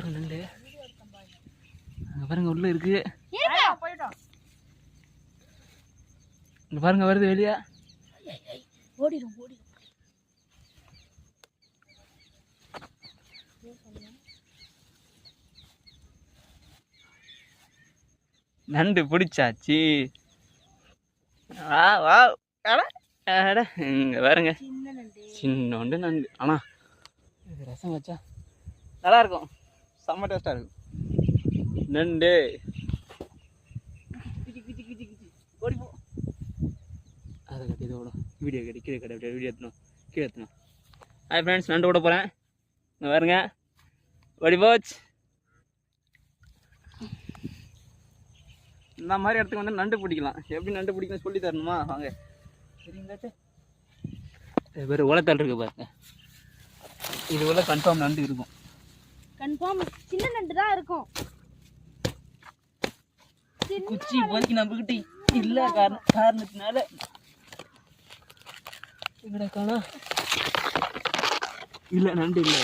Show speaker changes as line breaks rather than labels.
பாருங்க நண்டு அங்கே பாருங்க உள்ள இருக்கு. இங்க பாருங்க வருது வெளியே.
ஓடிடும்.
நண்டு பிடிச்சாச்சு. வா வா இங்க பாருங்க சின்னோண்டு நண்டு. ஆனா இது ரசம் வச்சா நல்லா இருக்கும், செம்ம டேஸ்டா இருக்கும். நண்டு ஓடிப்போ. அதை கட்டி இது ஓடும். வீடியோ கட்டி கீழே கட்டி அப்படியே வீடியோ எடுத்தணும். ஹாய் ஃப்ரெண்ட்ஸ், நண்டு ஓட போகிறேன். இங்கே பாருங்க ஓடி போச்சு. இந்த மாதிரி இடத்துக்கு வந்து நண்டு பிடிக்கலாம். எப்படி நண்டு பிடிக்கணும் சொல்லி தரணுமா? வாங்க. சரிங்களாச்சு. இது பேர் ஓலத்தாள் இருக்கு பாருங்க. இது உள்ள கன்ஃபார்ம் நண்டு இருக்கும்.
கன்ஃபார்ம் சின்ன நண்டு தான் இருக்கும்.
குச்சி போய்க்கு நம்பிக்கிட்டு இல்ல காரணத்தினால எங்கடா காணா? இல்ல நண்டு இல்லை.